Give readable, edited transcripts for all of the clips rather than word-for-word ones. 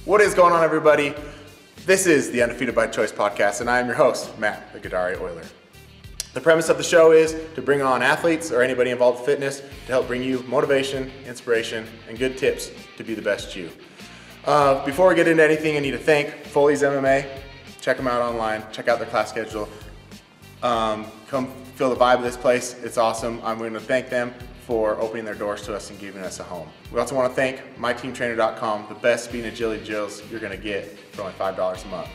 What is going on, everybody? This is the Undefeated by Choice podcast, and I am your host, Matt the Gadari Oyler. The premise of the show is to bring on athletes or anybody involved with fitness to help bring you motivation, inspiration, and good tips to be the best you. Before we get into anything, I need to thank Foley's MMA. Check them out online. Check out their class schedule. Come feel the vibe of this place. It's awesome. I'm going to thank them for opening their doors to us and giving us a home. We also want to thank myteamtrainer.com, the best speed and agility drills you're going to get for only $5 a month.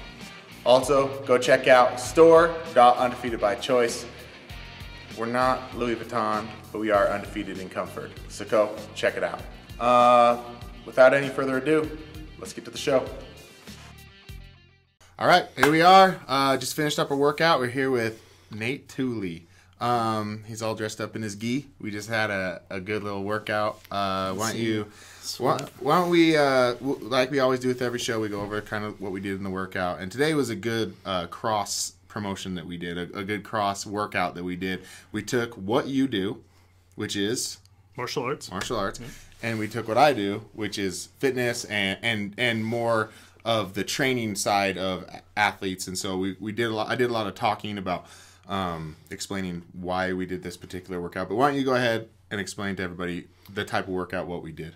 Also, go check out store.undefeatedbychoice. We're not Louis Vuitton, but we are undefeated in comfort. So go check it out. Without any further ado, let's get to the show. All right, here we are. Just finished up a workout. We're here with Nate Tooley. He's all dressed up in his gi. We just had a good little workout. Why don't we, like we always do with every show, we go over kind of what we did in the workout. And today was a good cross promotion that we did, a good cross workout that we did. We took what you do, which is martial arts, mm-hmm. And we took what I do, which is fitness and more of the training side of athletes. And so I did a lot of talking about explaining why we did this particular workout. But why don't you go ahead and explain to everybody the type of workout, what we did.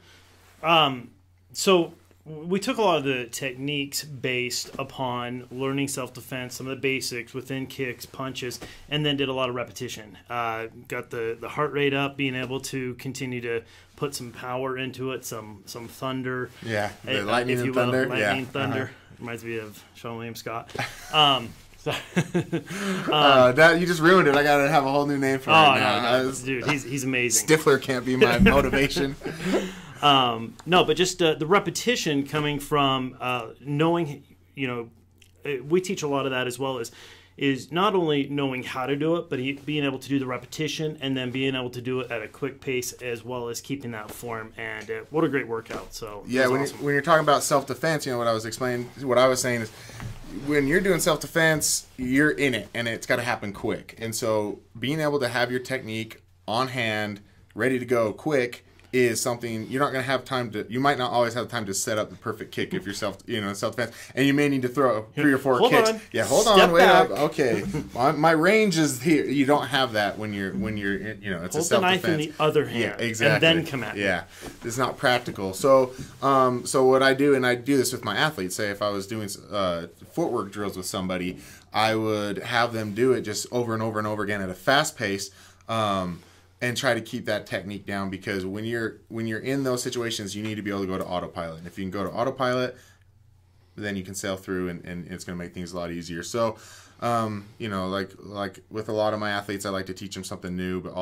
So we took a lot of the techniques based upon learning self-defense, some of the basics within kicks, punches, and then did a lot of repetition. Got the heart rate up, being able to continue to put some power into it, some thunder. Yeah, the lightning and thunder. Lightning, thunder. Reminds me of Sean William Scott. That you just ruined it. I gotta have a whole new name for it now. No. Dude, he's amazing. Stifler can't be my motivation. No, but just the repetition coming from knowing. We teach a lot of that as well is not only knowing how to do it, but being able to do the repetition and then being able to do it at a quick pace as well as keeping that form. And what a great workout! So yeah, when you're talking about self-defense, what I was saying is, when you're doing self-defense, you're in it, and it's got to happen quick. And so being able to have your technique on hand, ready to go quick, is something you're not going to have time to. You might not always have time to set up the perfect kick if you're self-defense, and you may need to throw 3 or 4 kicks. Yeah, hold on, wait up. Okay, my range is here. You don't have that when you're it's a self-defense. Hold the knife in the other hand, yeah, exactly, and then come at me. Yeah, it's not practical. So what I do, and I do this with my athletes. Say if I was doing footwork drills with somebody, I would have them do it just over and over and over again at a fast pace. And try to keep that technique down, because when you're in those situations, you need to be able to go to autopilot. And if you can go to autopilot, then you can sail through, and it's going to make things a lot easier. So, like with a lot of my athletes, I like to teach them something new, but I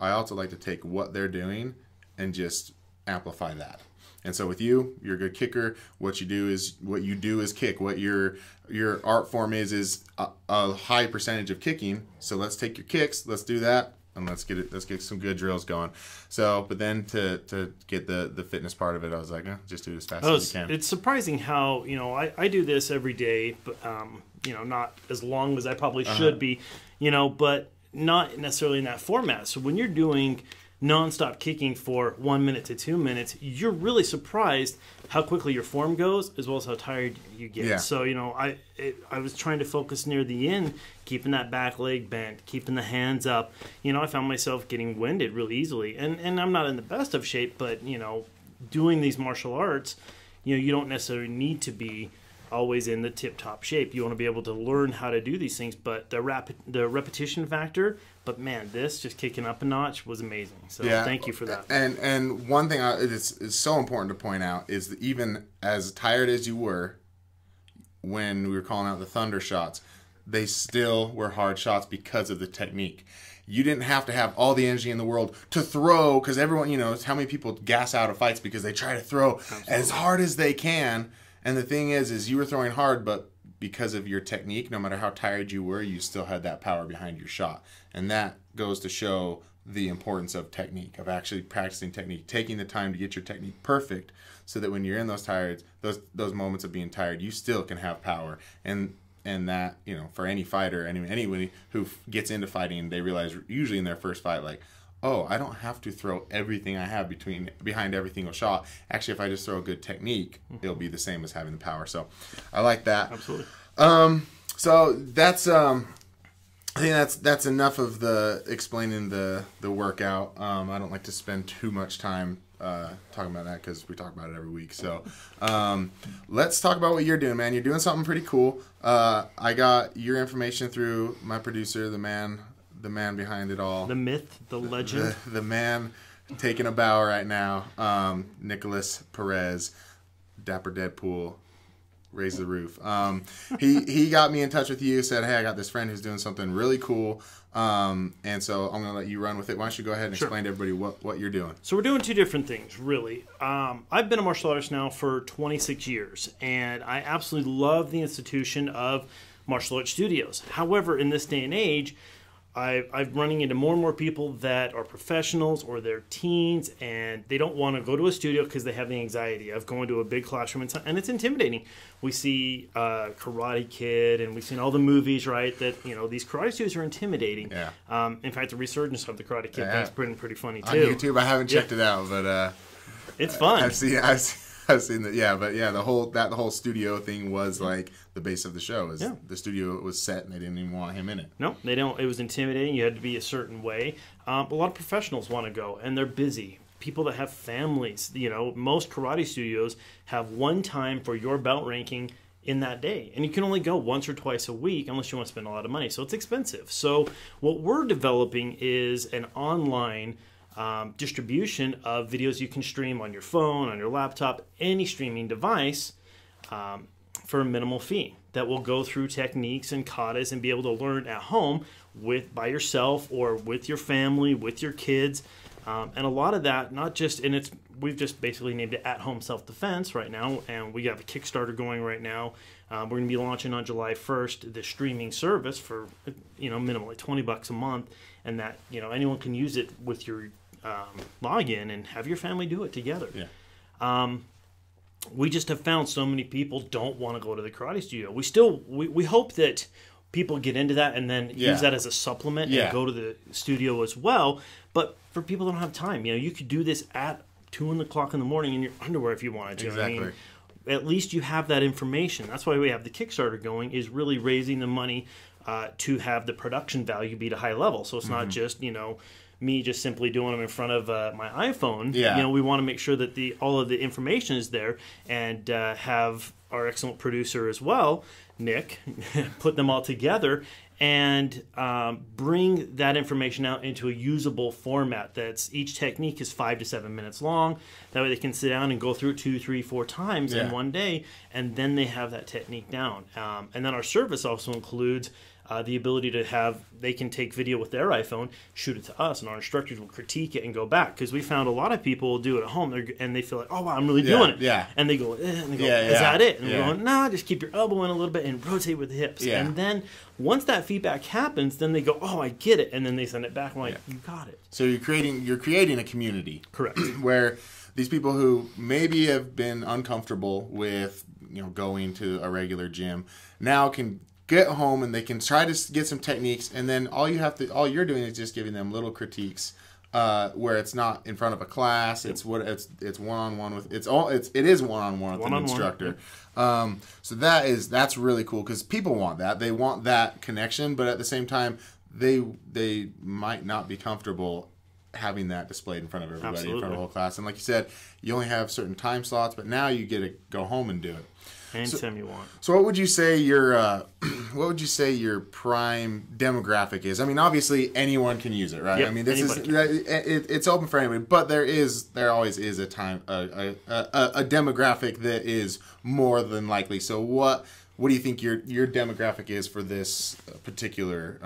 also like to take what they're doing and just amplify that. And so with you're a good kicker. What you do is kick. What your art form is a high percentage of kicking. So let's take your kicks. Let's do that. And let's get some good drills going. So, but then to get the fitness part of it, I was like, just do it as fast as you can. It's surprising how I do this every day, but not as long as I probably should be, but not necessarily in that format. So when you're doing nonstop kicking for 1 minute to 2 minutes, you're really surprised how quickly your form goes, as well as how tired you get. Yeah. So I was trying to focus near the end, keeping that back leg bent, keeping the hands up. I found myself getting winded really easily, and I'm not in the best of shape, but doing these martial arts, you don't necessarily need to be always in the tip-top shape. You want to be able to learn how to do these things, but the repetition factor. But man, this just kicking up a notch was amazing. So thank you for that. And one thing it's so important to point out is that even as tired as you were when we were calling out the thunder shots, they still were hard shots because of the technique. You didn't have to have all the energy in the world to throw, because everyone, how many people gas out of fights because they try to throw as hard as they can. And the thing is you were throwing hard, but because of your technique, no matter how tired you were, you still had that power behind your shot. And that goes to show the importance of technique, of actually practicing technique, taking the time to get your technique perfect, so that when you're in those those moments of being tired, you still can have power. And that, for any fighter, anybody who gets into fighting, they realize usually in their first fight, like, oh, I don't have to throw everything I have behind every single shot. Actually, if I just throw a good technique, it'll be the same as having the power. So I like that. Absolutely. So that's I think that's enough of the explaining the workout. I don't like to spend too much time talking about that because we talk about it every week. So let's talk about what you're doing, man. You're doing something pretty cool. I got your information through my producer, the man behind it all, the myth, the legend, the man taking a bow right now, Nicholas Perez, Dapper Deadpool. Raise the roof. He got me in touch with you, said, hey, I got this friend who's doing something really cool. And so I'm going to let you run with it. Why don't you go ahead and explain to everybody what you're doing? So we're doing two different things, really. I've been a martial artist now for 26 years, and I absolutely love the institution of martial arts studios. However, in this day and age, I'm running into more and more people that are professionals or they're teens, and they don't want to go to a studio because they have the anxiety of going to a big classroom, and it's intimidating. We see Karate Kid, and we've seen all the movies, right, that, these karate studios are intimidating. Yeah. In fact, the resurgence of the Karate Kid thing's pretty funny, too. On YouTube, I haven't checked it out, but... it's fun. I've seen that, yeah, but yeah, the whole studio thing was like the base of the show. The studio was set and they didn't even want him in it. No, they don't. It was intimidating. You had to be a certain way. A lot of professionals want to go, and they're busy. People that have families, most karate studios have one time for your belt ranking in that day, and you can only go once or twice a week unless you want to spend a lot of money. So it's expensive. So what we're developing is an online distribution of videos you can stream on your phone, on your laptop, any streaming device for a minimal fee that will go through techniques and katas and be able to learn at home by yourself or with your family, with your kids. And a lot of that, we've just basically named it At-Home Self-Defense right now, and we have a Kickstarter going right now. We're going to be launching on July 1st the streaming service for minimally $20 a month, and that anyone can use it with your login and have your family do it together. Yeah. We just have found so many people don't want to go to the karate studio. We hope that people get into that and then use that as a supplement and go to the studio as well. But for people that don't have time, you could do this at 2 o'clock in the morning in your underwear if you wanted to. Exactly. At least you have that information. That's why we have the Kickstarter going, is really raising the money to have the production value be at a high level. So it's not just, me just simply doing them in front of my iPhone. Yeah. We want to make sure that all of the information is there, and have our excellent producer as well, Nick, put them all together and bring that information out into a usable format. Each technique is 5 to 7 minutes long. That way they can sit down and go through it 2, 3, 4 times in one day, and then they have that technique down. And then our service also includes the ability to they can take video with their iPhone, shoot it to us, and our instructors will critique it and go back. Because we found a lot of people will do it at home, and they feel like, oh, wow, I'm really doing it. Yeah. And they go, is that it? And we're going, nah, just keep your elbow in a little bit and rotate with the hips. Yeah. And then once that feedback happens, then they go, oh, I get it. And then they send it back. I'm like, you got it. So you're creating a community. Correct. Where these people who maybe have been uncomfortable with going to a regular gym now can get home and they can try to get some techniques, and then all you're doing is just giving them little critiques where it's not in front of a class. It's one-on-one with it is one-on-one with an instructor. So that's really cool because people want that. They want that connection, but at the same time they might not be comfortable having that displayed in front of everybody. Absolutely. In front of the whole class. And like you said, you only have certain time slots, but now you get to go home and do it. Anytime you want. So what would you say your prime demographic is? I mean, obviously anyone can use it, right? Yep, I mean, it's open for anybody, but there always is a demographic that is more than likely. So what do you think your demographic is for this particular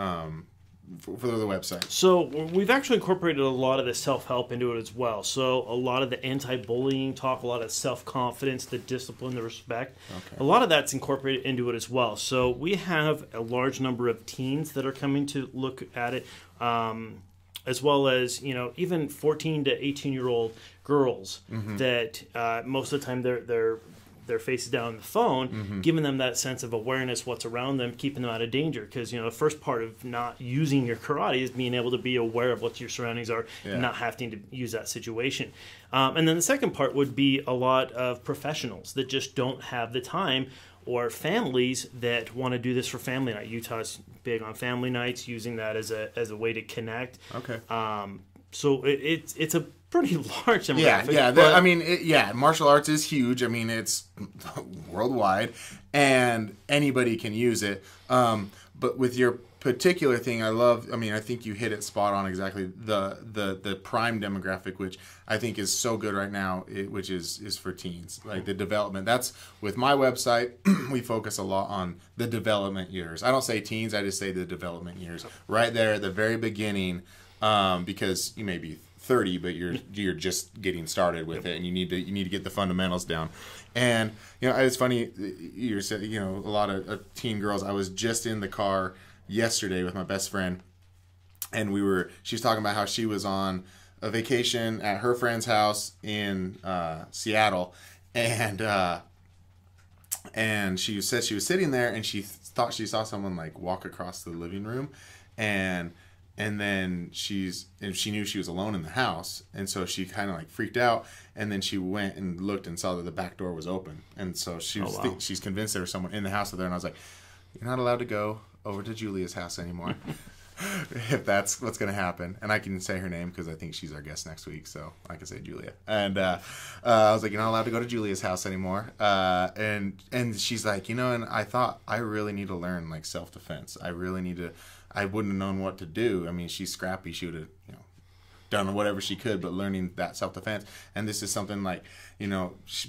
for the website? So we've actually incorporated a lot of the self-help into it as well. So a lot of the anti-bullying talk, a lot of self-confidence, the discipline, the respect. Okay. A lot of that's incorporated into it as well. So we have a large number of teens that are coming to look at it, as well as even 14 to 18-year-old girls that most of the time they're their faces down on the phone, giving them that sense of awareness, what's around them, keeping them out of danger. Because, the first part of not using your karate is being able to be aware of what your surroundings are and not having to use that situation. And then the second part would be a lot of professionals that just don't have the time, or families that want to do this for family night. Utah's big on family nights, using that as a way to connect. Okay. So it's a pretty large demographic. Martial arts is huge. I mean, it's worldwide, and anybody can use it. But with your particular thing, I think you hit it spot on exactly. The prime demographic, which I think is so good right now, which is for teens, like the development. That's with my website. We focus a lot on the development years. I don't say teens, I just say the development years. Right there at the very beginning, because you may be 30, but you're just getting started with it, and you need to get the fundamentals down. And it's funny, you said a lot of teen girls. I was just in the car yesterday with my best friend, and she was talking about how she was on a vacation at her friend's house in Seattle, and she said she was sitting there and she thought she saw someone like walk across the living room, and then she knew she was alone in the house, and so she kind of like freaked out, and then she went and looked and saw that the back door was open, and so she's convinced there was someone in the house with her, and I was like, "You're not allowed to go over to Julia's house anymore." If that's what's going to happen. And I can say her name because I think she's our guest next week, so I can say Julia. And I was like, "You're not allowed to go to Julia's house anymore." And she's like, and I thought, I really need to learn like self-defense. I wouldn't have known what to do. I mean, she's scrappy. She would have, done whatever she could, but learning that self-defense. And this is something like,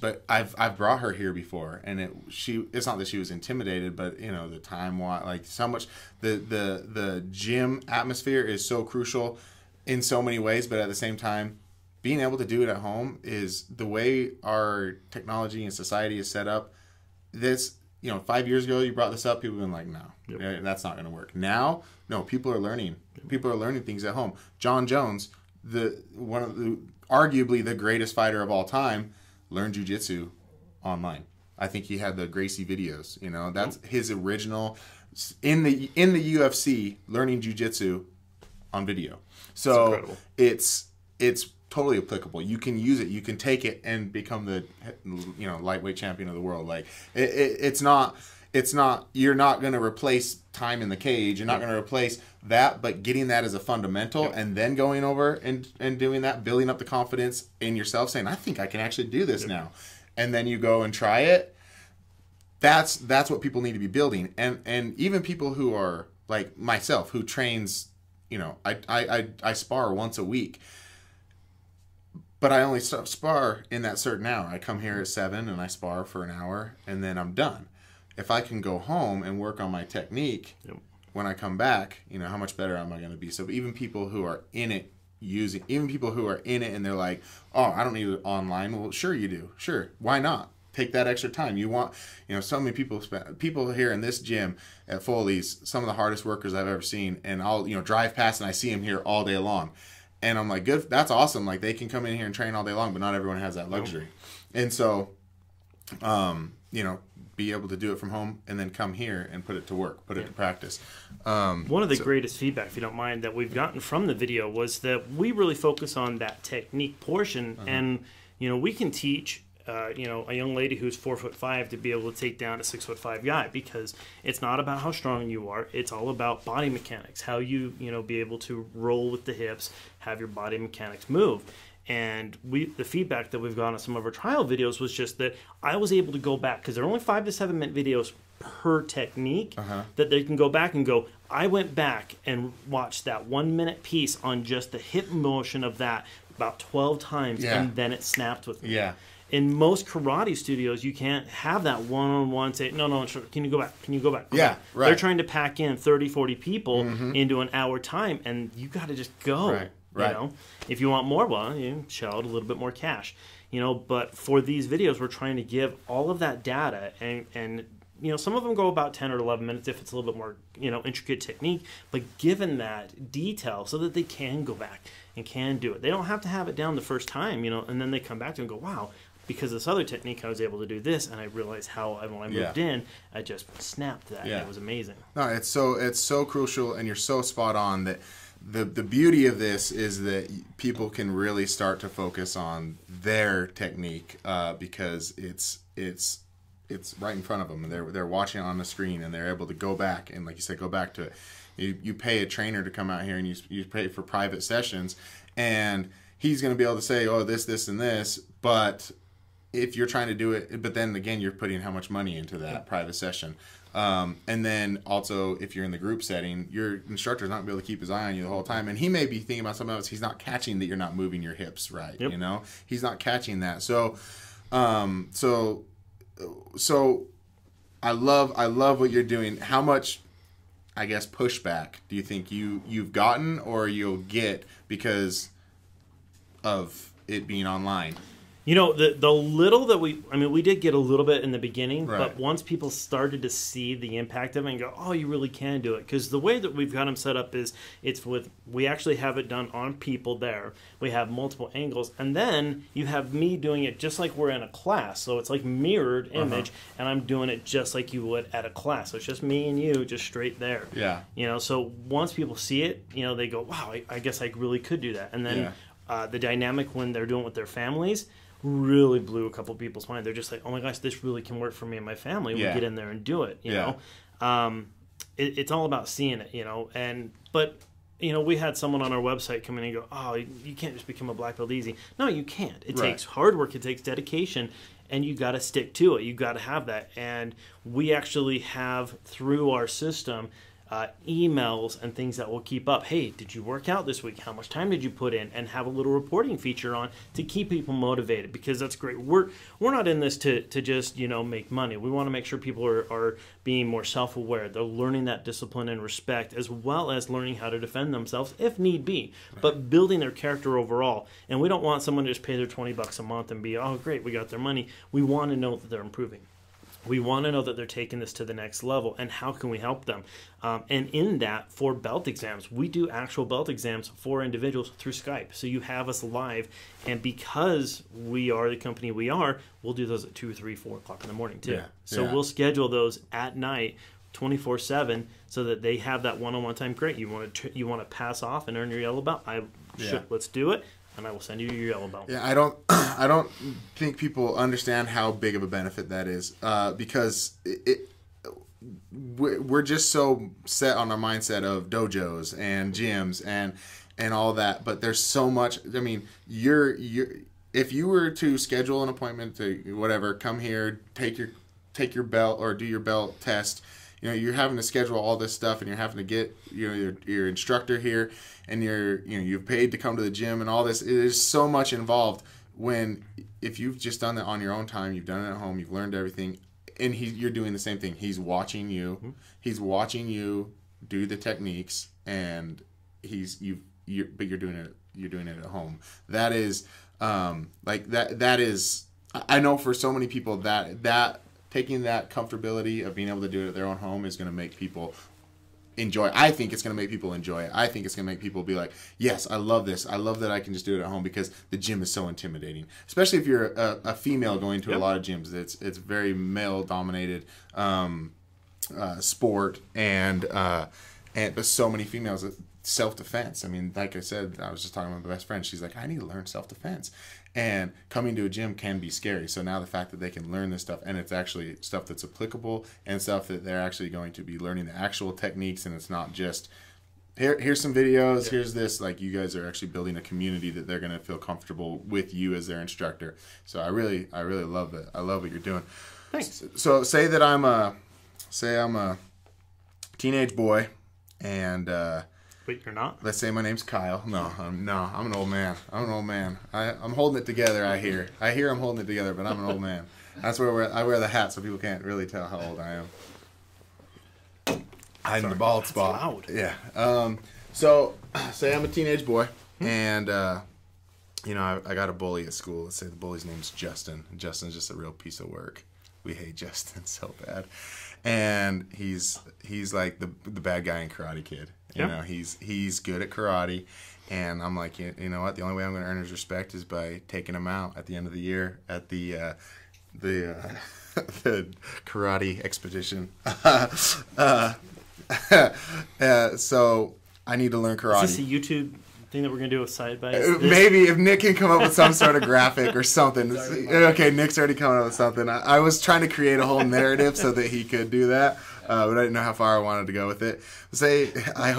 but I've brought her here before, and it's not that she was intimidated, but the time, like so much, the gym atmosphere is so crucial in so many ways, but at the same time, being able to do it at home is the way our technology and society is set up. This, 5 years ago, you brought this up, people have been like, no, that's not going to work. Now, no, people are learning. People are learning things at home. John Jones, arguably the greatest fighter of all time, learned jiu-jitsu online. I think he had the Gracie videos. That's his original in the UFC, learning jiu-jitsu on video. So it's totally applicable. You can use it. You can take it and become the lightweight champion of the world. Like it's not. You're not going to replace time in the cage. You're not going to replace that, but getting that as a fundamental, and then going over and doing that, building up the confidence in yourself, saying, "I think I can actually do this now," and then you go and try it. That's what people need to be building, and even people who are like myself, who trains. I spar once a week. But I only spar in that certain hour. I come here at 7 and I spar for an hour, and then I'm done. If I can go home and work on my technique, when I come back, how much better am I going to be? So even people who are in it and they're like, "Oh, I don't need it online." Well, sure you do. Sure. Why not? Take that extra time. You want, so many people here in this gym at Foley's, some of the hardest workers I've ever seen, and I'll, drive past and I see them here all day long. And I'm like, good, that's awesome. Like, they can come in here and train all day long, but not everyone has that luxury. And so, be able to do it from home and then come here and put it to work, put it to practice. One of the greatest feedback, if you don't mind, that we've gotten from the video was that we really focus on that technique portion. And, we can teach a young lady who's 4'5" to be able to take down a 6'5" guy, because it's not about how strong you are. It's all about body mechanics, how you be able to roll with the hips, have your body mechanics move. And the feedback that we've gotten on some of our trial videos was just that I was able to go back, because they're only 5 to 7 minute videos per technique, that they can go back and go, I went back and watched that 1 minute piece on just the hip motion of that about 12 times, and then it snapped with me. Yeah. In most karate studios, you can't have that one-on-one say, no, can you go back? Can you go back? Yeah, right. They're trying to pack in 30, 40 people into an hour time, and you got to just go. Right. If you want more, well, you shell out a little bit more cash. But for these videos, we're trying to give all of that data, and some of them go about 10 or 11 minutes if it's a little bit more, intricate technique, but given that detail so that they can go back and can do it. They don't have to have it down the first time, and then they come back to it and go, wow, because this other technique I was able to do this, and I realized how when I moved in, I just snapped that. It was amazing. No, it's so crucial, and you're so spot on that. The beauty of this is that people can really start to focus on their technique because it's right in front of them, and they're watching it on the screen, and they're able to go back and, like you said, go back to it. You pay a trainer to come out here, and you pay for private sessions, and he's going to be able to say, oh, this and this, but if you're trying to do it, but then again, you're putting how much money into that private session. And then also, if you're in the group setting, your instructor's not going to be able to keep his eye on you the whole time. And he may be thinking about something else. He's not catching that you're not moving your hips right. You know, he's not catching that. So I love what you're doing. How much, I guess, pushback do you think you've gotten or you'll get because of it being online? You know, the little that we did get a little bit in the beginning, but once people started to see the impact of it and go, oh, you really can do it. Because the way that we've got them set up is we actually have it done on people there. We have multiple angles. And then you have me doing it just like we're in a class. So it's like mirrored image, and I'm doing it just like you would at a class. So it's just me and you just straight there. Yeah. You know, so once people see it, you know, they go, wow, I guess I really could do that. And then the dynamic when they're doing it with their families really blew a couple people's mind. They're just like, oh my gosh, this really can work for me and my family. We get in there and do it, you know. It's all about seeing it, you know. But you know, we had someone on our website come in and go, oh, you can't just become a black belt easy. No, you can't. It takes hard work. It takes dedication, and you got to stick to it. You got to have that. And we actually have, through our system, emails and things that will keep up. Hey, did you work out this week? How much time did you put in? And have a little reporting feature on to keep people motivated, because that's great. We're not in this to just, you know, make money. We want to make sure people are being more self-aware. They're learning that discipline and respect, as well as learning how to defend themselves if need be, but building their character overall. And we don't want someone to just pay their $20 a month and be, oh, great, we got their money. We want to know that they're improving. We want to know that they're taking this to the next level, and how can we help them? And in that, for belt exams, we do actual belt exams for individuals through Skype. So you have us live, and because we are the company we are, we'll do those at 2, 3, 4 o'clock in the morning too. So we'll schedule those at night, 24/7, so that they have that one-on-one time. Great, you want to pass off and earn your yellow belt? Let's do it. And I will send you your yellow belt. Yeah, I don't think people understand how big of a benefit that is, because we're just so set on our mindset of dojos and gyms and all that. But there's so much. I mean, if you were to schedule an appointment to whatever, come here, take your belt or do your belt test. You know, you're having to schedule all this stuff, and you're having to get your instructor here, and you've paid to come to the gym and all this. There's so much involved. When if you've just done it on your own time, you've done it at home, you've learned everything, and you're doing the same thing. He's watching you. Mm-hmm. He's watching you do the techniques, and but you're doing it at home. That is that is, I know for so many people that taking that comfortability of being able to do it at their own home is going to make people enjoy it. I think it's going to make people enjoy it. I think it's going to make people be like, yes, I love this. I love that I can just do it at home, because the gym is so intimidating. Especially if you're a female going to a lot of gyms. It's very male-dominated sport, and but so many females, self-defense. I mean, like I said, I was just talking with my best friend. She's like, I need to learn self-defense. And coming to a gym can be scary. So now the fact that they can learn this stuff, and it's actually stuff that's applicable, and stuff that they're actually going to be learning the actual techniques, and it's not just here's some videos, here's this. Like, you guys are actually building a community that they're going to feel comfortable with you as their instructor. So I really love it. I love what you're doing. Thanks. So say that I'm a teenage boy, and Wait, you're not? Let's say my name's Kyle. No, I'm an old man. I'm holding it together. I hear I'm holding it together, but I'm an old man. That's where I wear the hat, so people can't really tell how old I am. Hiding the bald spot. Loud. Yeah. So say I'm a teenage boy, and I got a bully at school. Let's say the bully's name's Justin. Justin's just a real piece of work. We hate Justin so bad, and he's like the bad guy in Karate Kid. You know, he's good at karate. And I'm like, you know what? The only way I'm going to earn his respect is by taking him out at the end of the year at the the karate expedition. So I need to learn karate. Is this a YouTube thing that we're going to do with side by? Maybe if Nick can come up with some sort of graphic or something. Okay, Nick's already coming up with something. I was trying to create a whole narrative so that he could do that. But I didn't know how far I wanted to go with it. I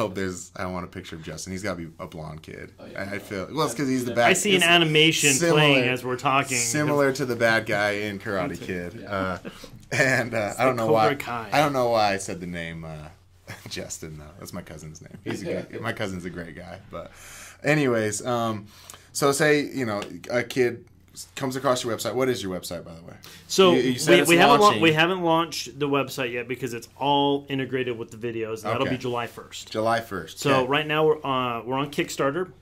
want a picture of Justin. He's got to be a blonde kid. Oh, yeah. I feel, well, it's because he's the bad. I see an animation playing as we're talking. Similar to the bad guy in Karate Kid. Yeah. I don't know why. I don't know why I said the name Justin, though. That's my cousin's name. My cousin's a great guy. But anyways, so say, you know, a kid comes across your website. What is your website, by the way? So we haven't launched the website yet because it's all integrated with the videos. And that'll be July 1st. July 1st. So right now we're on Kickstarter.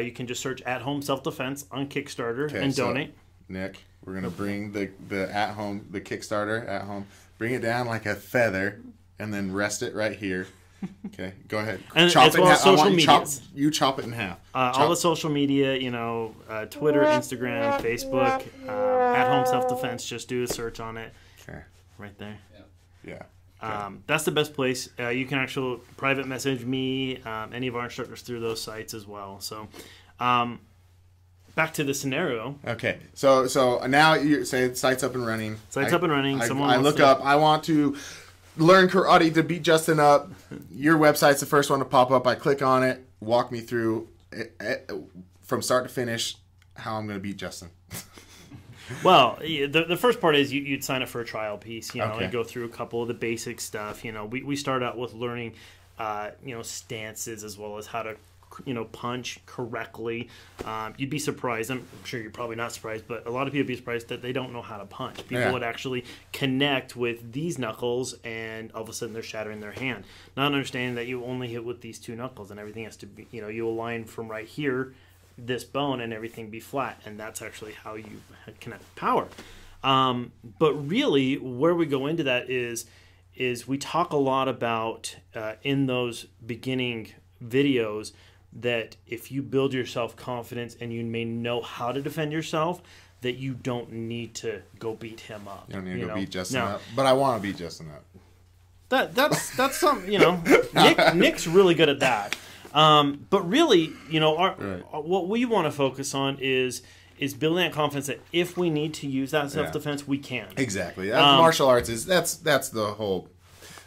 You can just search At Home Self Defense on Kickstarter and donate. Nick, we're gonna bring the Kickstarter at home. Bring it down like a feather, and then rest it right here. Okay, go ahead. And chop as it well as social media. You chop it in half. All the social media, you know, Twitter, Instagram, Facebook, At Home Self Defense. Just do a search on it. Okay. Right there. Yeah. Okay. That's the best place. You can actually private message me, any of our instructors through those sites as well. So, back to the scenario. Okay. So now you say the site's up and running. Site's up and running. I look up. I want to learn karate to beat Justin up. Your website's the first one to pop up. I click on it. Walk me through from start to finish how I'm going to beat Justin. Well, the first part is you'd sign up for a trial piece, you know, and go through a couple of the basic stuff. You know, we start out with learning, you know, stances as well as how to, you know, punch correctly. You'd be surprised. I'm sure you're probably not surprised, but a lot of people would be surprised that they don't know how to punch. People would actually connect with these knuckles, and all of a sudden they're shattering their hand. Not understanding that you only hit with these two knuckles, and everything has to be, you know, you align from right here, this bone, and everything be flat, and that's actually how you connect power. But really, where we go into that is we talk a lot about in those beginning videos that if you build your self-confidence and you may know how to defend yourself, that you don't need to go beat him up. You don't need to go beat Justin up. But I want to beat Justin up. That's something, you know. Nick's really good at that. But really, you know, what we want to focus on is building that confidence that if we need to use that self-defense, we can. Exactly. Martial arts is that's the whole.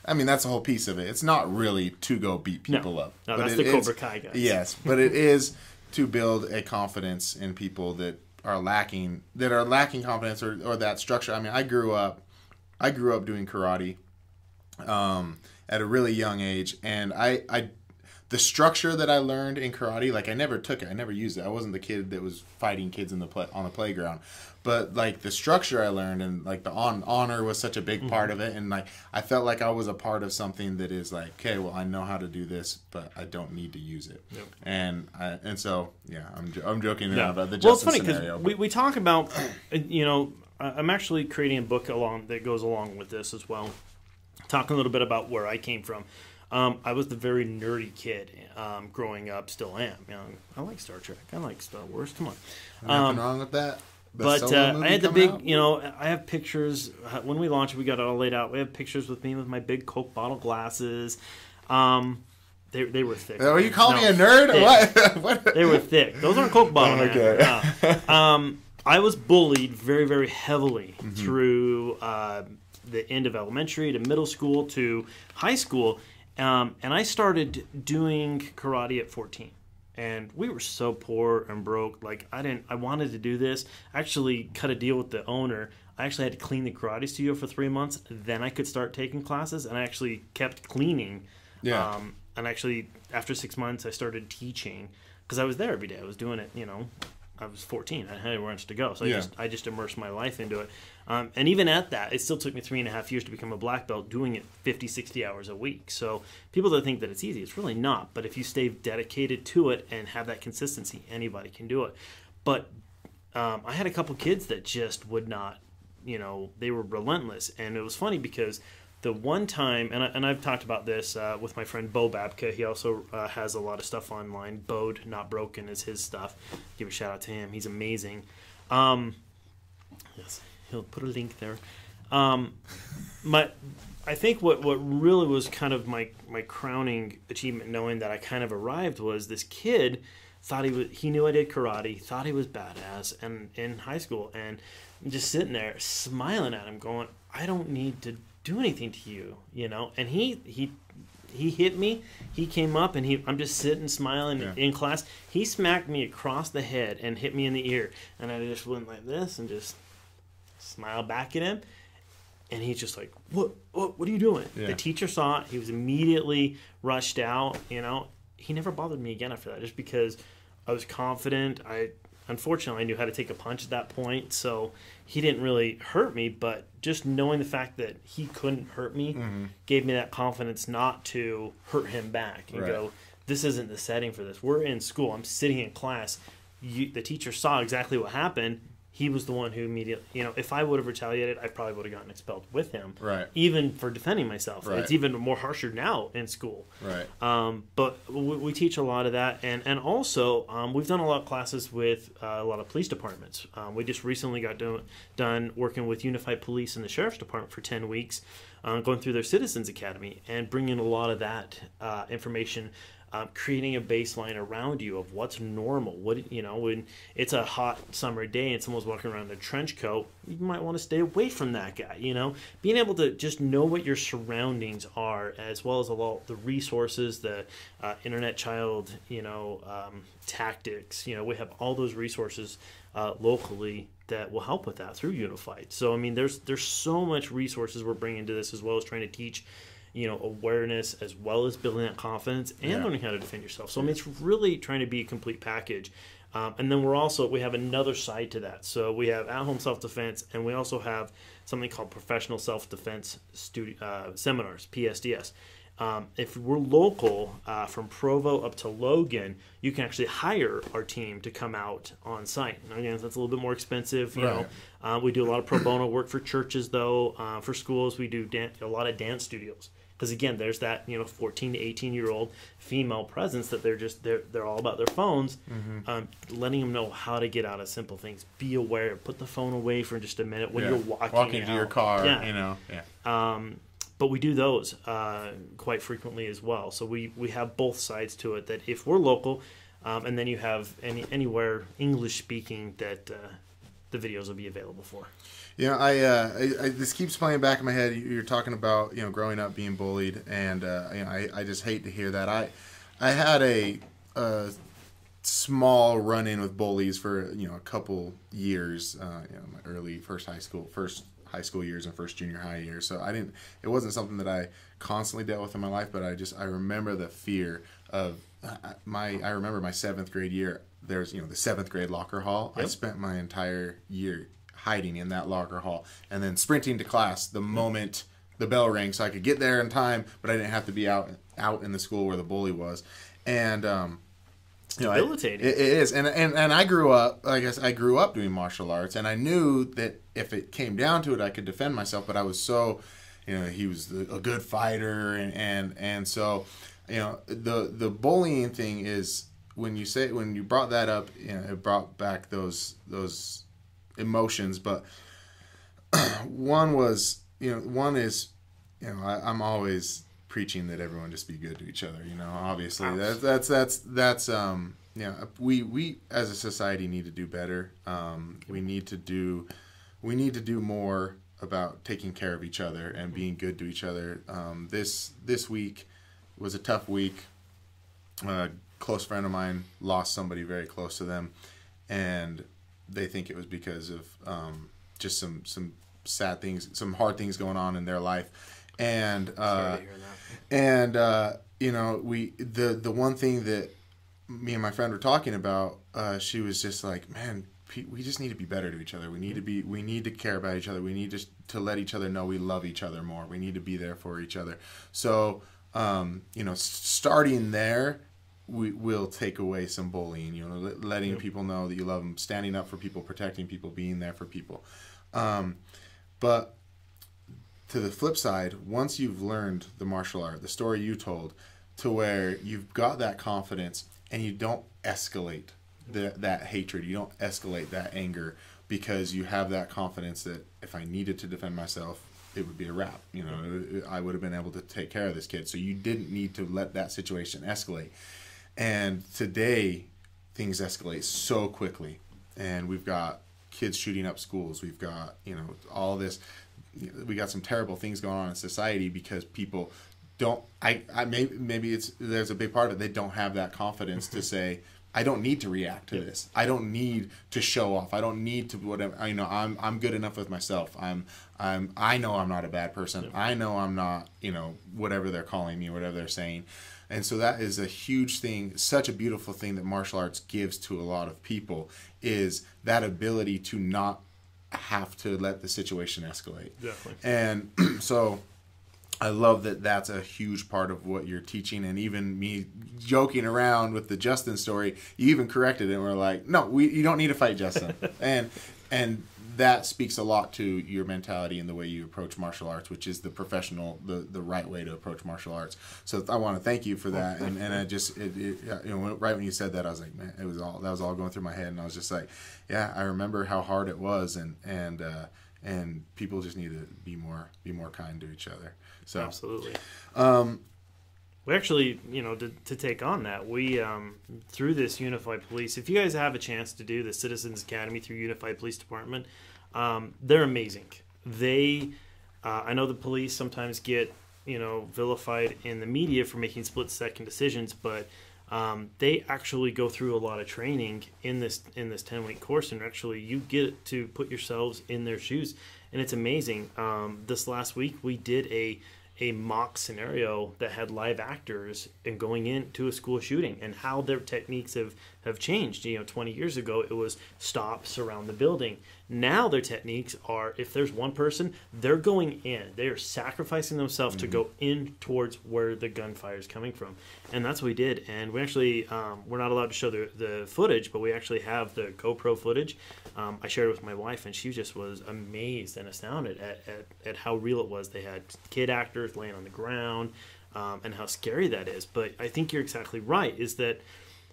I mean, that's the whole piece of it. It's not really to go beat people up. No, that's the Cobra Kai guys. Yes, but it is to build a confidence in people that are lacking confidence or that structure. I mean, I grew up doing karate at a really young age, and the structure that I learned in karate, like I never took it, I never used it. I wasn't the kid that was fighting kids on the playground. But like the structure I learned, and like the honor was such a big part of it, and like I felt like I was a part of something that is like, okay, well, I know how to do this, but I don't need to use it. Yep. And so I'm joking about the Justin scenario. Because we talk about, you know, I'm actually creating a book that goes along with this as well, talking a little bit about where I came from. I was the very nerdy kid growing up, still am. You know, I like Star Trek. I like Star Wars. Come on. Nothing wrong with that. But I had the big, you know, I have pictures. When we launched, we got it all laid out. We have pictures with me with my big Coke bottle glasses. They were thick. Are you calling me a nerd? What? They were thick. Those aren't Coke bottles. Okay. I was bullied very, very heavily through the end of elementary to middle school to high school. And I started doing karate at 14. And we were so poor and broke. Like, I wanted to do this. I actually cut a deal with the owner. I actually had to clean the karate studio for 3 months. Then I could start taking classes. And I actually kept cleaning. Yeah. And actually, after 6 months, I started teaching. Because I was there every day. I was doing it, you know. I was 14. I had anywhere else to go. So I just immersed my life into it. And even at that, it still took me 3.5 years to become a black belt, doing it 50, 60 hours a week. So people that think that it's easy, it's really not. But if you stay dedicated to it and have that consistency, anybody can do it. But I had a couple kids that just would not, you know, they were relentless. And it was funny because the one time, and I've talked about this with my friend Bo Babka. He also has a lot of stuff online. Bowed Not Broken is his stuff. Give a shout out to him. He's amazing. Yes, he'll put a link there. I think what really was kind of my crowning achievement, knowing that I kind of arrived, was this kid thought he knew I did karate, thought he was badass, and in high school, and just sitting there smiling at him, going, I don't need to do anything to you, you know. And he hit me. He came up, and I'm just sitting smiling in class. He smacked me across the head and hit me in the ear, and I just went like this and just smiled back at him. And he's just like, what are you doing? Yeah. The teacher saw it. He was immediately rushed out, you know. He never bothered me again after that, just because I was confident. Unfortunately, I knew how to take a punch at that point, so he didn't really hurt me. But just knowing the fact that he couldn't hurt me gave me that confidence not to hurt him back and go, this isn't the setting for this. We're in school. I'm sitting in class. The teacher saw exactly what happened. He was the one who immediately, you know, if I would have retaliated, I probably would have gotten expelled with him. Right. Even for defending myself. Right. It's even more harsher now in school. Right. But we teach a lot of that. And also, we've done a lot of classes with a lot of police departments. We just recently got done working with Unified Police and the Sheriff's Department for 10 weeks, going through their Citizens Academy and bringing a lot of that information, creating a baseline around you of what's normal. What, you know, when it's a hot summer day and someone's walking around in a trench coat, you might want to stay away from that guy. You know, being able to just know what your surroundings are, as well as a lot the resources, the internet child, you know, tactics. You know, we have all those resources locally that will help with that through Unified. So I mean, there's so much resources we're bringing to this, as well as trying to teach, you know, awareness, as well as building that confidence and learning how to defend yourself. So I mean, it's really trying to be a complete package. And then we have another side to that. So we have at-home self-defense, and we also have something called professional self-defense seminars, PSDS. If we're local, from Provo up to Logan, you can actually hire our team to come out on site. And again, that's a little bit more expensive. You know, we do a lot of pro bono work for churches, though. For schools, we do a lot of dance studios. Because again, there's that, you know, 14 to 18-year-old female presence that they're all about their phones, letting them know how to get out of simple things. Be aware. Put the phone away for just a minute when you're walking to your car. You know. But we do those quite frequently as well. So we have both sides to it. That if we're local, and then you have anywhere English speaking, that the videos will be available for. You know, I this keeps playing back in my head. You're talking about, you know, growing up being bullied, and you know, I just hate to hear that. I had a small run-in with bullies for, you know, a couple years. You know, my early first high school years and first junior high years. So it wasn't something that I constantly dealt with in my life, but I remember the fear of I remember my 7th grade year. There's, you know, the 7th grade locker hall. Yep. I spent my entire year hiding in that locker hall and then sprinting to class the moment the bell rang, so I could get there in time, but I didn't have to be out in the school where the bully was. And you know, debilitating. It is, and I grew up. I guess I grew up doing martial arts, and I knew that if it came down to it, I could defend myself. But I was so, you know, he was a good fighter, and so, you know, the bullying thing is when you brought that up, you know, it brought back those emotions. But one is, you know, I'm always preaching that everyone just be good to each other. You know, obviously that's you know, we as a society need to do better. We need to do more about taking care of each other and being good to each other. This week was a tough week. A close friend of mine lost somebody very close to them, and they think it was because of just some sad things, some hard things going on in their life. And you know, the one thing that me and my friend were talking about, she was just like, man, we just need to be better to each other. We need to care about each other. We need to let each other know we love each other more. We need to be there for each other. So you know, starting there, we will take away some bullying. You know, letting people know that you love them, standing up for people, protecting people, being there for people. But to the flip side, once you've learned the martial art, the story you told, to where you've got that confidence and you don't escalate that hatred, you don't escalate that anger, because you have that confidence that if I needed to defend myself, it would be a wrap. You know, I would have been able to take care of this kid. So you didn't need to let that situation escalate. And today, things escalate so quickly. And we've got kids shooting up schools. We've got, you know, all this. We got some terrible things going on in society because people don't. Maybe there's a big part of it. They don't have that confidence to say, I don't need to react to this. I don't need to show off. I don't need to whatever. You know, I'm good enough with myself. I know I'm not a bad person. I know I'm not, you know, whatever they're calling me, whatever they're saying. And so that is a huge thing, such a beautiful thing that martial arts gives to a lot of people, is that ability to not have to let the situation escalate. Definitely. And so I love that that's a huge part of what you're teaching. And even me joking around with the Justin story, you even corrected it and we're like, no, you don't need to fight Justin. and that speaks a lot to your mentality and the way you approach martial arts, which is the professional, the right way to approach martial arts. So I want to thank you for that. And I just, you know, right when you said that, I was like, man, that was all going through my head. And I was just like, yeah, I remember how hard it was. And people just need to be more kind to each other. So absolutely. We actually, you know, to take on that, we, through this Unified Police, if you guys have a chance to do the Citizens Academy through Unified Police Department, they're amazing. I know the police sometimes get, you know, vilified in the media for making split-second decisions, but they actually go through a lot of training in this 10-week course, and actually you get to put yourselves in their shoes, and it's amazing. This last week we did a mock scenario that had live actors and going into a school shooting and how their techniques have changed. You know, 20 years ago it was stop, surround the building. Now their techniques are, if there's one person, they're going in. They are sacrificing themselves to go in towards where the gunfire is coming from. And that's what we did. And we actually, we're not allowed to show the footage, but we actually have the GoPro footage. I shared it with my wife, and she just was amazed and astounded at how real it was. They had kid actors laying on the ground, and how scary that is. But I think you're exactly right, is that,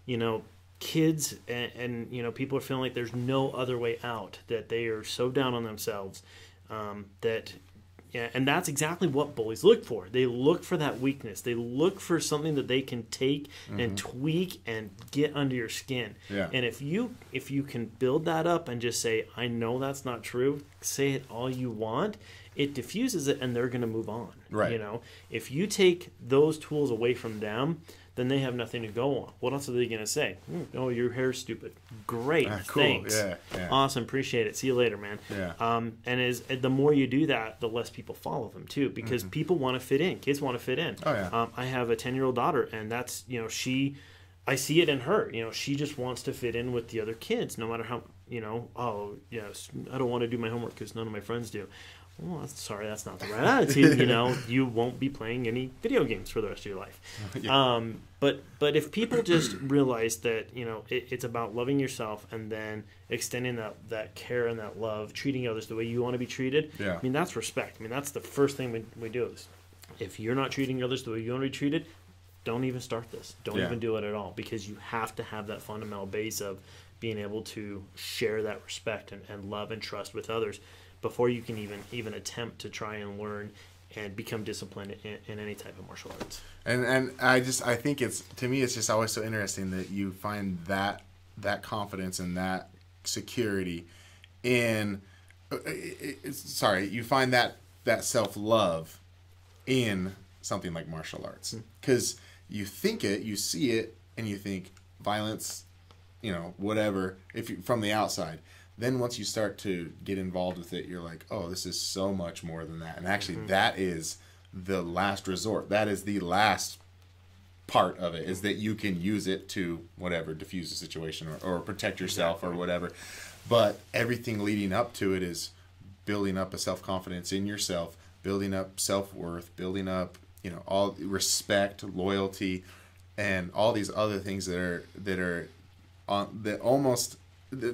you know, kids and you know, people are feeling like there's no other way out, that they are so down on themselves, and that's exactly what bullies look for. They look for that weakness. They look for something that they can take and tweak and get under your skin. Yeah. And if you can build that up and just say, I know that's not true, say it all you want, it diffuses it and they're going to move on. Right. You know, if you take those tools away from them, then they have nothing to go on. What else are they going to say? Oh, your hair's stupid. Great, cool. Thanks. Yeah. Awesome, appreciate it. See you later, man. Yeah. And the more you do that, the less people follow them too, because people want to fit in. Kids want to fit in. Oh yeah. I have a 10-year-old daughter, and that's, you know, I see it in her. You know, she just wants to fit in with the other kids, no matter how, you know. Oh yes, I don't want to do my homework because none of my friends do. Well, sorry, that's not the right attitude. You know, you won't be playing any video games for the rest of your life. Yeah. But if people just realize that, you know, it's about loving yourself and then extending that care and that love, treating others the way you want to be treated. Yeah. I mean, that's respect. I mean, that's the first thing we do. Is if you're not treating others the way you want to be treated, don't even start this. Don't even do it at all, because you have to have that fundamental base of being able to share that respect and love and trust with others before you can even attempt to try and learn and become disciplined in any type of martial arts. And I think to me it's just always so interesting that you find that confidence and that security in you find that self-love in something like martial arts, because you think it, you see it, and you think violence, you know, whatever, from the outside. Then once you start to get involved with it, you're like, oh, this is so much more than that. And actually, that is the last resort. That is the last part of it, is that you can use it to, whatever, diffuse a situation or protect yourself or whatever. But everything leading up to it is building up a self-confidence in yourself, building up self-worth, building up, you know, all respect, loyalty, and all these other things that almost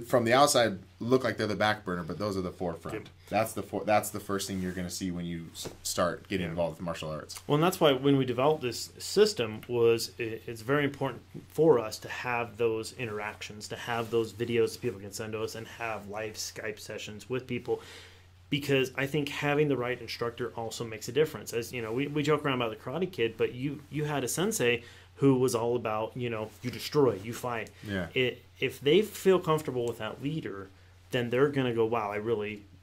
from the outside look like they're the back burner, but those are the forefront. That's the first thing you're going to see when you start getting involved with martial arts. Well, and that's why when we developed this system, it's very important for us to have those interactions, to have those videos people can send to us, and have live Skype sessions with people. Because I think having the right instructor also makes a difference. As you know, we joke around about the Karate Kid, but you had a sensei who was all about, you destroy, you fight. Yeah. If they feel comfortable with that leader, then they're going to go, wow,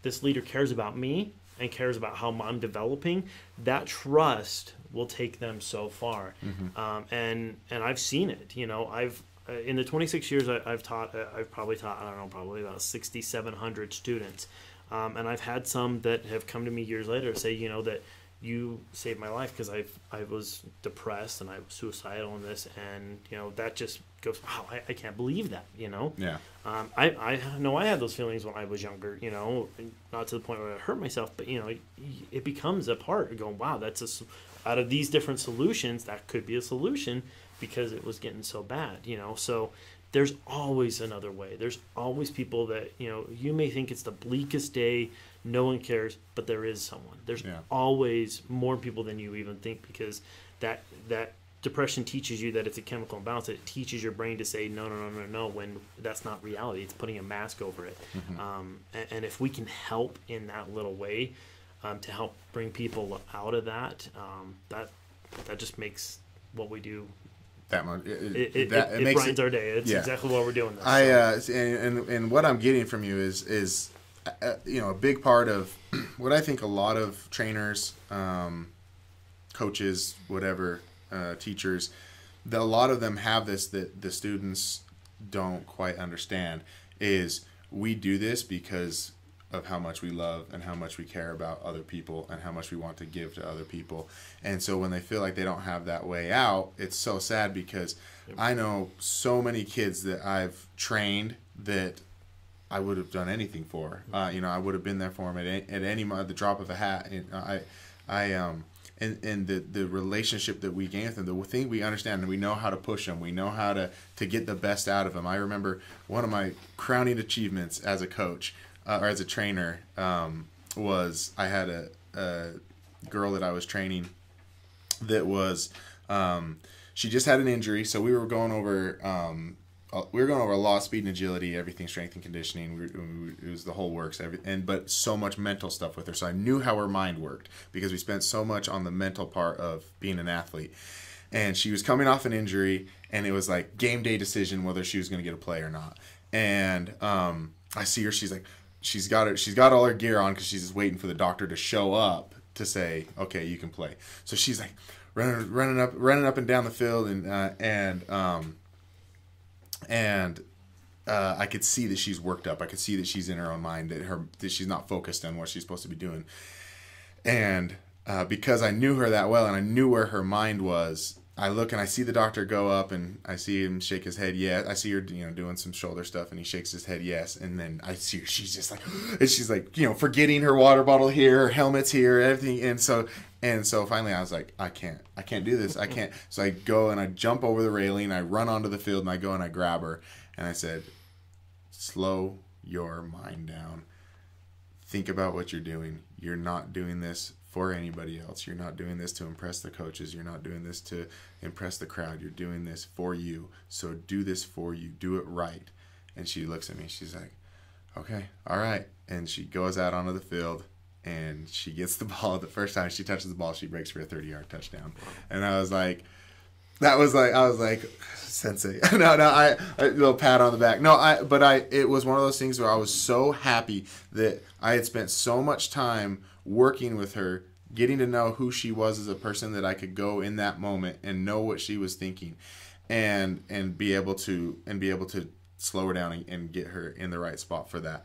this leader cares about me and cares about how I'm developing. That trust will take them so far. Mm-hmm. And I've seen it. I've in the 26 years I've taught, I've probably taught, I don't know, probably about 6,700 students. And I've had some that have come to me years later to say, that you saved my life because I was depressed and I was suicidal in this, and that just goes, wow, I can't believe that. Yeah. I know I had those feelings when I was younger. Not to the point where I hurt myself, but it becomes a part of going, wow, out of these different solutions, that could be a solution because it was getting so bad. So there's always another way. There's always people that, you may think it's the bleakest day, no one cares, but there is someone. There's always more people than you even think, because that depression teaches you that it's a chemical imbalance. It teaches your brain to say, no, when that's not reality. It's putting a mask over it. Mm-hmm. And if we can help in that little way to help bring people out of that, that just makes what we do that much. It brightens our day. It's exactly what we're doing. And what I'm getting from you is a big part of what I think a lot of trainers, coaches, whatever, teachers, that a lot of them have this that the students don't quite understand, is we do this because of how much we love and how much we care about other people and how much we want to give to other people. And so when they feel like they don't have that way out, it's so sad, because I know so many kids that I've trained that I would have done anything for. I would have been there for them at the drop of a hat. And the relationship that we gain with them, the thing we understand, and we know how to push them, we know how to get the best out of them. I remember one of my crowning achievements as a coach or as a trainer was I had a girl that I was training that was she just had an injury, so we were going over a lot of speed and agility, everything, strength and conditioning. It was the whole works, but so much mental stuff with her. So I knew how her mind worked because we spent so much on the mental part of being an athlete. And she was coming off an injury, and it was like game day decision whether she was going to get a play or not. And I see her. She's like, she's got all her gear on because she's just waiting for the doctor to show up to say, okay, you can play. So she's like running up and down the field, and I could see that she's worked up. I could see that she's in her own mind, that she's not focused on what she's supposed to be doing. And because I knew her that well and I knew where her mind was, I look and I see the doctor go up and I see him shake his head yes. I see her doing some shoulder stuff and he shakes his head yes. And then I see her, she's just like, and she's like, forgetting her water bottle here, her helmet's here, everything. And so finally I was like, I can't do this. I can't. So I go and I jump over the railing, I run onto the field, and I go and I grab her and I said, slow your mind down. Think about what you're doing. You're not doing this for anybody else. You're not doing this to impress the coaches. You're not doing this to impress the crowd. You're doing this for you. So do this for you. Do it right. And she looks at me. She's like, okay, all right. And she goes out onto the field and she gets the ball. The first time she touches the ball, she breaks for a 30-yard touchdown. And I was like, sensei. No, a little pat on the back. It was one of those things where I was so happy that I had spent so much time working with her, getting to know who she was as a person, that I could go in that moment and know what she was thinking, and be able to slow her down and get her in the right spot for that.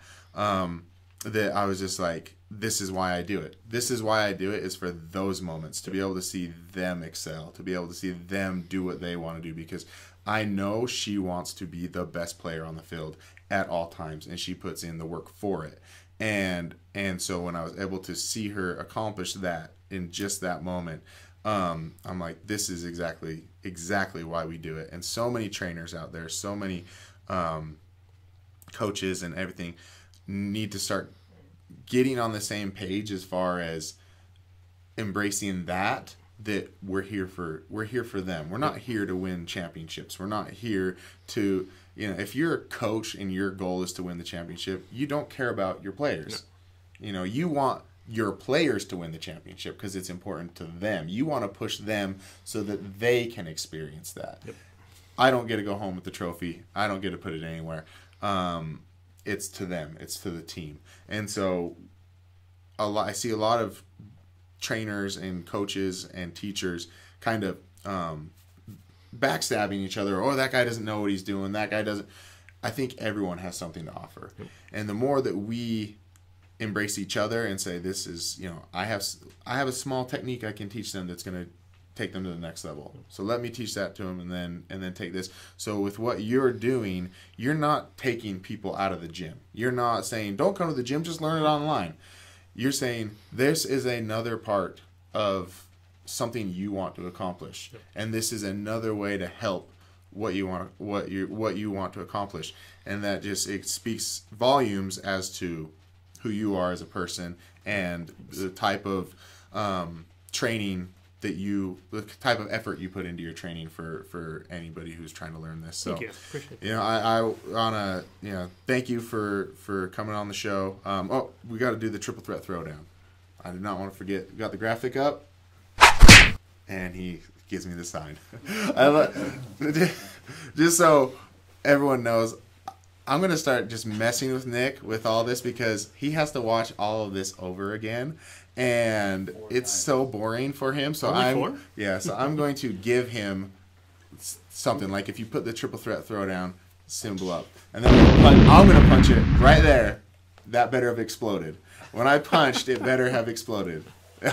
That I was just like, this is why I do it. This is why I do it, is for those moments, to be able to see them excel, to be able to see them do what they want to do, because I know she wants to be the best player on the field at all times, and she puts in the work for it. And so when I was able to see her accomplish that in just that moment, I'm like, this is exactly why we do it. And so many trainers out there, so many coaches and everything need to start getting on the same page as far as embracing that we're here for them. We're not here to win championships. We're not here to, if you're a coach and your goal is to win the championship, you don't care about your players. No. You want your players to win the championship because it's important to them. You want to push them so that they can experience that. Yep. I don't get to go home with the trophy. I don't get to put it anywhere. It's to them. It's to the team. And so I see a lot of trainers and coaches and teachers kind of backstabbing each other. Oh, that guy doesn't know what he's doing. That guy doesn't. I think everyone has something to offer. Yep. And the more that we embrace each other and say, this is, I have a small technique I can teach them that's going to take them to the next level. So let me teach that to them and then take this. So with what you're doing, you're not taking people out of the gym. You're not saying, don't come to the gym, just learn it online. You're saying this is another part of something you want to accomplish. Yep. And this is another way to help what you want to accomplish. And that it speaks volumes as to who you are as a person and the type of training the type of effort you put into your training for anybody who's trying to learn this. So, thank you. Appreciate it. I want to, thank you for coming on the show. We got to do the triple threat throwdown. I did not want to forget. Got the graphic up, and he gives me the sign. Just so everyone knows, I'm going to start just messing with Nick with all this because he has to watch all of this over again. And it's so boring for him. So I'm going to give him something like if you put the triple threat throwdown symbol up, and then I'm going to punch it right there. That better have exploded. When I punched, it better have exploded.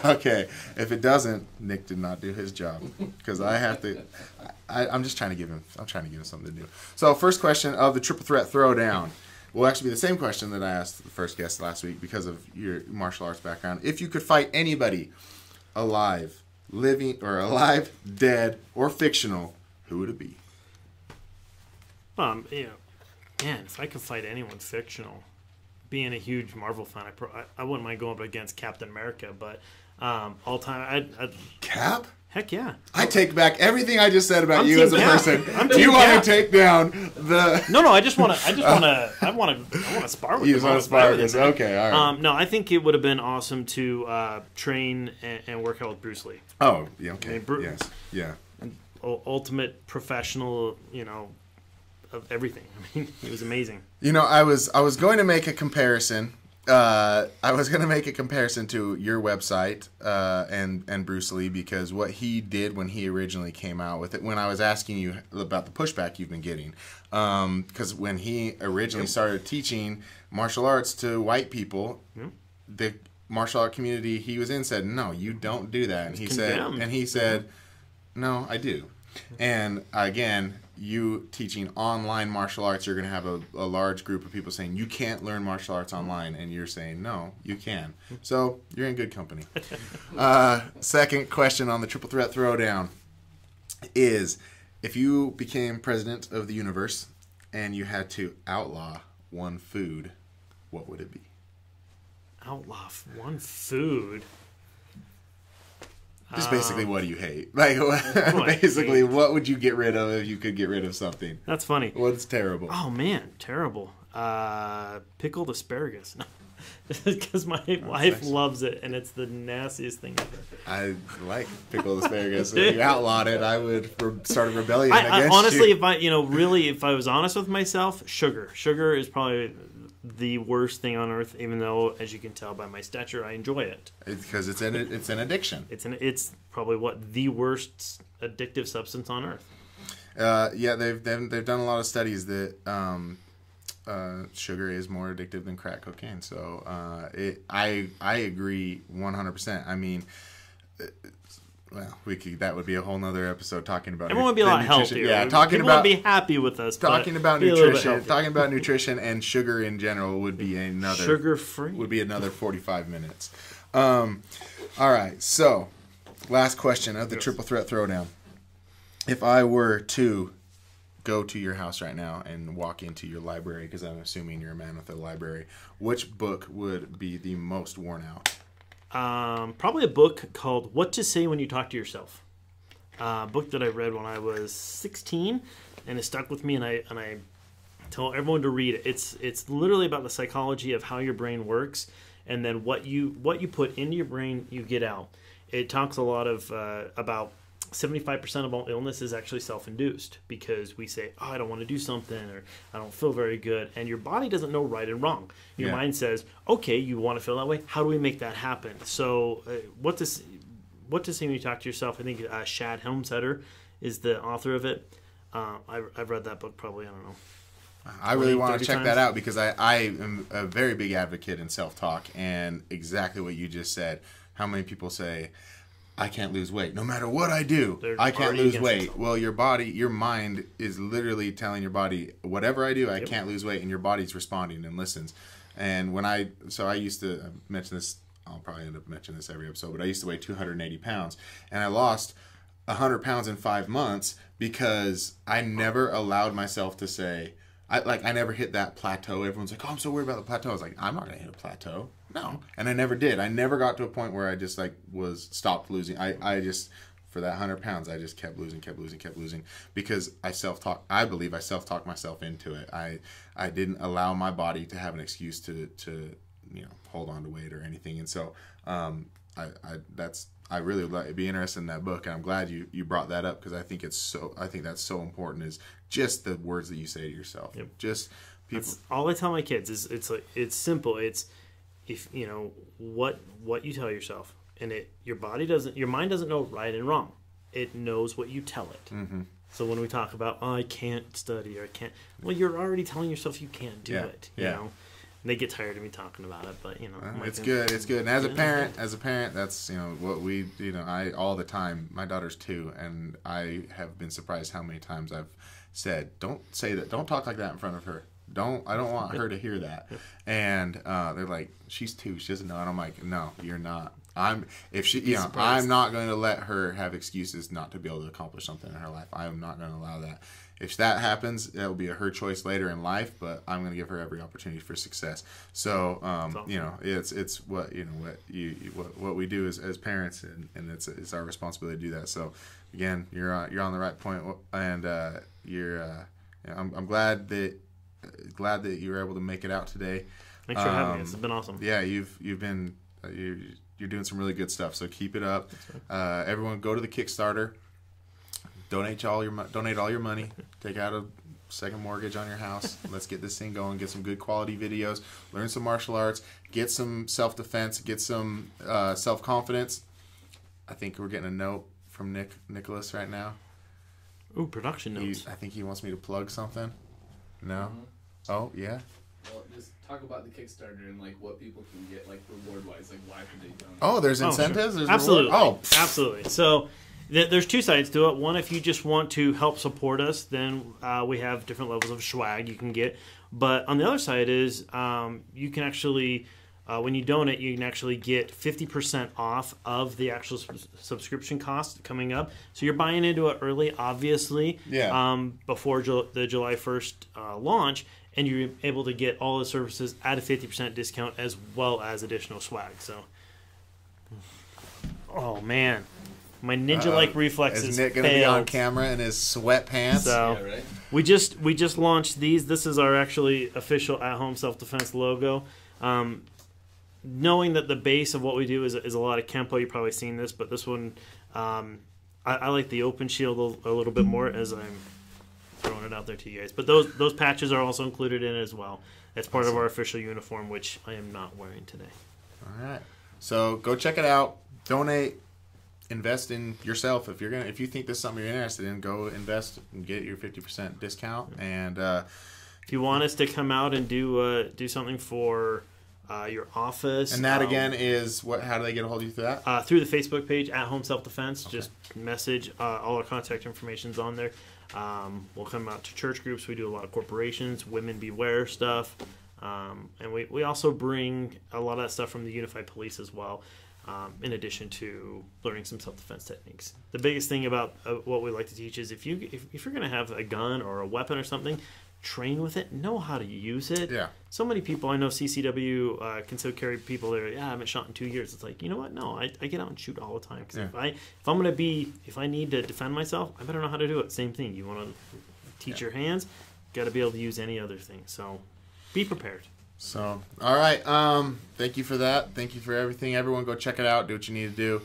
Okay. If it doesn't, Nick did not do his job because I have to. I'm just trying to give him. I'm trying to give him something to do. So first question of the triple threat throwdown will actually be the same question that I asked the first guest last week because of your martial arts background. If you could fight anybody, alive, living, dead, or fictional, who would it be? Man, if I could fight anyone fictional, being a huge Marvel fan, I wouldn't mind going up against Captain America, but all time, I'd Cap? Heck yeah! I take back everything I just said about you as a person. You want to take down the? No. I want to spar with you. You want to spar with this? Okay, all right. No, I think it would have been awesome to train and work out with Bruce Lee. Oh, yeah. Okay. Yes. Yeah. Ultimate professional, of everything. I mean, it was amazing. I was going to make a comparison. I was going to make a comparison to your website and Bruce Lee because what he did when he originally came out with it, when I was asking you about the pushback you've been getting, because when he originally started teaching martial arts to white people, the martial art community he was in said, no, you don't do that. And he said, no, I do. And again, you teaching online martial arts, you're going to have a large group of people saying you can't learn martial arts online, and you're saying no, you can. So you're in good company. Second question on the triple threat throwdown is, if you became president of the universe and you had to outlaw one food, what would it be? Outlaw one food? Just basically, what do you hate? Like, basically, what would you get rid of if you could get rid of something? That's funny. What's terrible? Oh, man, terrible. Pickled asparagus. Because my wife loves it, and it's the nastiest thing ever. I like pickled asparagus. If you outlawed it, I would start a rebellion against honestly, you. if I was honest with myself, sugar. Sugar is probably the worst thing on earth, even though, as you can tell by my stature, I enjoy it. It's because it's an addiction. It's probably the worst addictive substance on earth. Yeah, they've done a lot of studies that sugar is more addictive than crack cocaine. So I agree 100%. I mean, well, that would be a whole nother episode talking about. Everyone would be a lot healthier. Yeah, people would be happy with us. Talking about nutrition and sugar in general would be another sugar-free. Would be another 45 minutes. All right, so last question of the triple threat throwdown. If I were to go to your house right now and walk into your library, because I'm assuming you're a man with a library, which book would be the most worn out? Probably a book called What to Say When You Talk to Yourself. A book that I read when I was 16, and it stuck with me, and I tell everyone to read it. It's literally about the psychology of how your brain works, and then what you put into your brain, you get out. It talks a lot of about 75% of all illness is actually self-induced, because we say, oh, I don't want to do something, or I don't feel very good, and your body doesn't know right and wrong. Your mind says, okay, you want to feel that way, how do we make that happen? So what to say when you talk to yourself, I think Shad Helmstetter is the author of it. I've read that book probably, I don't know, I really want to check that out, because I am a very big advocate in self-talk, and exactly what you just said. How many people say, I can't lose weight. No matter what I do, I can't lose weight. Well, your mind is literally telling your body, whatever I do, I can't lose weight, and your body's responding and listens. And I used to mention this, I'll probably end up mentioning this every episode, but I used to weigh 280 pounds, and I lost 100 pounds in 5 months because I never allowed myself to say, I never hit that plateau. Everyone's like, oh, I'm so worried about the plateau. I was like, I'm not going to hit a plateau. No. And I never did. I never got to a point where I just stopped losing. I just, for that 100 pounds, I just kept losing because I believe I self-talked myself into it. I didn't allow my body to have an excuse to hold on to weight or anything. And so I really would be interested in that book, and I'm glad you brought that up, because I think that's so important, is just the words that you say to yourself. Yep. Just people. That's all I tell my kids is it's simple. It's if what you tell yourself, and your mind doesn't know right and wrong. It knows what you tell it. Mm-hmm. So when we talk about, oh, I can't study, or I can't, well, you're already telling yourself you can't do it. You know. They get tired of me talking about it, but it's good. And as a parent, that's what we I all the time. My daughter's 2, and I have been surprised how many times I've said, "Don't say that. Don't talk like that in front of her. I don't want her to hear that." And they're like, "She's 2. She doesn't know." And I'm like, "No, you're not. I'm not going to let her have excuses not to be able to accomplish something in her life. I'm not going to allow that. If that happens, that will be her choice later in life, but I'm going to give her every opportunity for success." So, it's what what we do as parents, and it's our responsibility to do that. So, again, you're on the right point, and I'm glad that you were able to make it out today. Thanks for having me. It's been awesome. Yeah, you're doing some really good stuff. So keep it up. Everyone, go to the Kickstarter. Donate all your money. Take out a second mortgage on your house. Let's get this thing going. Get some good quality videos. Learn some martial arts. Get some self-defense. Get some self-confidence. I think we're getting a note from Nicholas right now. Ooh, production notes. I think he wants me to plug something. No? Mm-hmm. Oh, yeah? Well, just talk about the Kickstarter and what people can get reward-wise. Why could they donate? Oh, there's incentives? Sure. There's absolutely. Oh, absolutely. So there's 2 sides to it. One, if you just want to help support us, then we have different levels of swag you can get. But on the other side is you can actually, when you donate, you can actually get 50% off of the actual subscription cost coming up. So you're buying into it early, obviously, before the July 1st launch, and you're able to get all the services at a 50% discount as well as additional swag. So, oh, man. My ninja-like reflexes. Is Nick going to be on camera in his sweatpants? So, yeah, right? we just launched these. This is our actually official at-home self-defense logo. Knowing that the base of what we do is a lot of Kempo, you've probably seen this, but this one, I like the open shield a little bit more, as I'm throwing it out there to you guys. But those patches are also included in it as well. That's part of our official uniform, which I am not wearing today. All right. So go check it out. Donate. Invest in yourself. If you think this is something you're interested in, go invest and get your 50% discount. And if you want us to come out and do something for your office, and that again is what? How do they get a hold of you through that? Through the Facebook page at Home Self Defense. Okay. Just message. All our contact information's on there. We'll come out to church groups. We do a lot of corporations, women beware stuff, and we also bring a lot of that stuff from the Unified Police as well. in addition to learning some self-defense techniques. The biggest thing about what we like to teach is if you're going to have a gun or a weapon or something, train with it, know how to use it. Yeah. So many people I know, CCW can still carry people there. Yeah, I haven't shot in 2 years. It's like, you know what? No, I get out and shoot all the time. Because if I need to defend myself, I better know how to do it. Same thing. You want to teach your hands, got to be able to use any other thing. So be prepared. So, all right. Thank you for that. Thank you for everything. Everyone go check it out. Do what you need to do.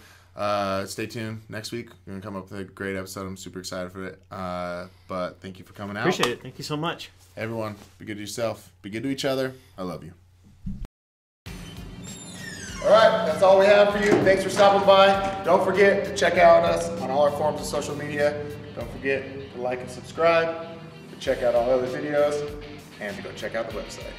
Stay tuned. Next week, we're going to come up with a great episode. I'm super excited for it. But thank you for coming out. Appreciate it. Thank you so much. Everyone, be good to yourself. Be good to each other. I love you. All right. That's all we have for you. Thanks for stopping by. Don't forget to check out us on all our forms of social media. Don't forget to like and subscribe, to check out all other videos, and to go check out the website.